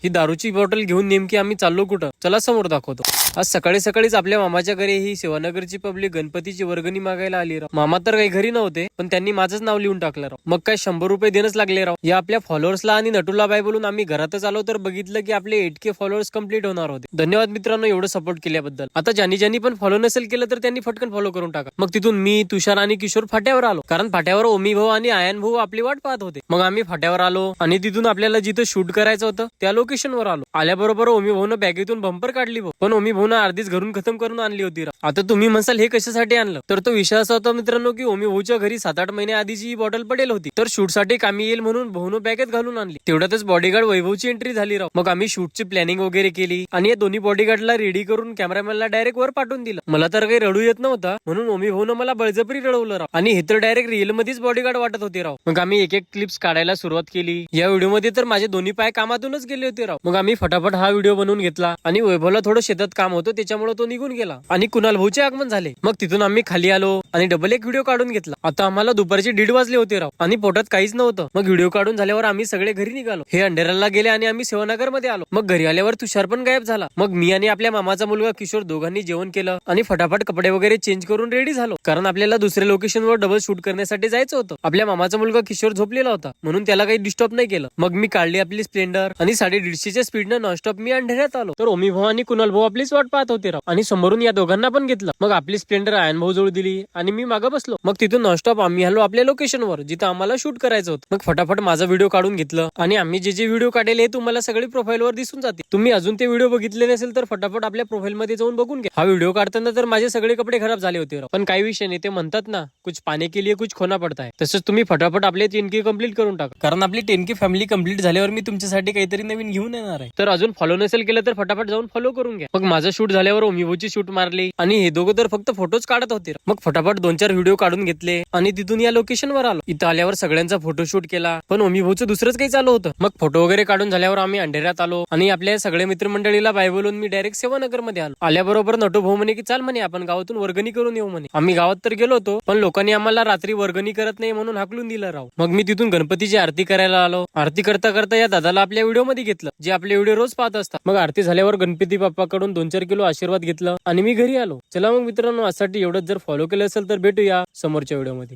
ही दारूची बॉटल घेऊन नेमकी आम्ही चाललो कुठं, चला समोर दाखवतो. आज सकाळी सकाळीच आपल्या मामाच्या घरी ही शिवानगरची पब्लिक गणपतीची वर्गणी मागायला आली राव. मामा तर काही घरी नव्हते, पण त्यांनी माझंच नाव लिहून टाकलं राव. मग काय 100 रुपये देणंच लागले राव. या आपल्या फॉलोअर्सला आणि नटूला बाय बोलून आम्ही घरातच आलो तर बघितलं की आपले 8K फॉलोअर्स कंप्लीट होणार होते. धन्यवाद मित्रांनो एवढं सपोर्ट केल्याबद्दल. आता ज्यांनी पण फॉलो नसेल केलं तर त्यांनी फटकन फॉलो करून टाका. मग तिथून मी, तुषार आणि किशोर फाट्यावर आलो, कारण फाट्यावर ओमी भाऊ आणि आयन भाऊ आपली वाट पाहत होते. मग आम्ही फाट्यावर आलो आणि तिथून आपल्याला जिथं शूट करायचं होतं त्या लोकेशनवर आलो. आल्याबरोबर ओमी भाऊनं बॅगेतून बंपर काढली भाऊ, पण ओमी भाऊनं अर्धीच घरून खतम करून आणली होती. आता तुम्ही म्हणसाल हे कशासाठी आणलं, तर तो विषय असा होता मित्रांनो की ओमी भाऊच्या घरी 7-8 महिने आधीची ही बॉटल पडेल होती, तर शूट साठी कामी येईल म्हणून भाऊनं बॅगेत घालून आणली. तेवढ्यातच बॉडीगार्ड वैभवची एंट्री झाली राव. मग आम्ही शूटची प्लॅनिंग वगैरे केली आणि या दोन्ही बॉडीगार्डला रेडी करून कॅमेरामॅनला डायरेक्ट वर पाठवून दिलं. मला तर काही रडू येत नव्हता म्हणून ओमी भाऊनं मला बळजबरी रडवलं राव, आणि हे तर डायरेक्ट रिअल मध्येच बॉडीगार्ड वाटत होते राव. मग आम्ही एक क्लिप्स काढायला सुरुवात केली. या व्हिडिओ मध्ये तर माझे दोन्ही पाय कामातूनच गेले होते राव. मग आम्ही फटाफट हा व्हिडिओ बनवून घेतला आणि वैभवला थोडं शेतात काम होतं त्याच्यामुळे तो निघून गेला आणि कुणाल भाऊचे आगमन झाले. मग तिथून आम्ही खाली आलो आणि डबल एक व्हिडिओ काढून घेतला. आता आम्हाला दुपारचे 1:30 वाजले होते राव आणि पोटात काहीच नव्हतं. मग व्हिडिओ काढून झाल्यावर आम्ही सगळे घरी निघालो. हे अंधेराला गेले आणि आम्ही शिवनगर मध्ये आलो. मग घरी आल्यावर तुषार पण गायब झाला. मग मी आणि आपल्या मामाचा मुलगा किशोर दोघांनी जेवण केलं आणि फटाफट कपडे वगैरे चेंज करून रेडी झालो, कारण आपल्याला दुसऱ्या लोकेशनवर डबल शूट करण्यासाठी जायचं होतं. आपल्या मामाचा मुलगा किशोर झोपलेला होता म्हणून त्याला काही डिस्टर्ब नाही केलं. मग मी काढली आपली स्प्लेंडर आणि 150च्या स्पीडनं नॉनस्टॉप मी अंधेऱ्यात आलो. तर ओमी भाऊ आणि कुणाल भाऊ आपलीच वाट पाहत होते राव आणि समोरून या दोघांना पण घेतलं. मग आपली स्प्लेंडर आयन भाऊ जवळ दिली आणि मी मागं बसलो. मग तिथून नॉनस्टॉप आम्ही आलो आपल्या लोकेशनवर जिथं आम्हाला शूट करायचं होतं. मग फटाफट माझा व्हिडिओ काढून घेतलं आणि आम्ही जे व्हिडिओ काढले हे तुम्हाला सगळे प्रोफाईलवर दिसून जाते. तुम्ही अजून ते व्हिडिओ बघितले नसेल तर फटाफट आपल्या प्रोफाईल मध्ये जाऊन बघून घ्या. हा व्हिडिओ काढताना तर माझे सगळे कपडे खराब झाले होते राव, पण काही विषय नाही. ते म्हणतात ना, कुछ पाने के लिए कुछ खोना पडता है. तसंच तुम्ही फटाफट आपले 10K कंप्लीट करून टाका, कारण आपली 10K फॅमिली कंप्लीट झाल्यावर मी तुमच्यासाठी काहीतरी नवीन घेऊन येणार आहे. तर अजून फॉलो नसेल केलं तर फटाफट जाऊन फॉलो करून घ्या. मग माझं शूट झाल्यावर ओमी भाऊची शूट मारली आणि हे दोघं तर फक्त फोटोज काढत होते. मग फटाफट 2-4 व्हिडिओ काढून घेतले आणि तिथून या लोकेशनवर आलो. इथं आल्यावर सगळ्यांचा फोटोशूट केला, पण ओमी भाऊचं दुसरंच काही चालू होतं. मग फोटो वगैरे काढून झाल्यावर आम्ही अंधेऱ्यात आलो आणि आपल्या सगळ्या मित्रमंडळीला बाय बोलून मी डायरेक्ट शिवनगर मध्ये आलो. आल्याबरोबर नटू भाऊ म्हणे की चाल म्हणे आपण गावातून वर्गणी करून येऊ म्हणे. आम्ही गावात तर गेलो होतो, पण लोकांनी आम्हाला रात्री वर्गणी करत नाही म्हणून हाकलून दिलं राव. मग मी तिथून गणपतीची आरती करायला आलो. आरती करता करता या दादाला आपल्या व्हिडिओ मध्ये घेतलं, जे आपले व्हिडिओ रोज पाहत असतात. मग आरती झाल्यावर गणपती बाप्पाकडून 2-4 किलो आशीर्वाद घेतलं आणि मी घरी आलो. चला मग मित्रांनो, आजसाठी एवढंच. जर फॉलो केलं असेल तर भेटूया समोरच्या व्हिडिओ मध्ये.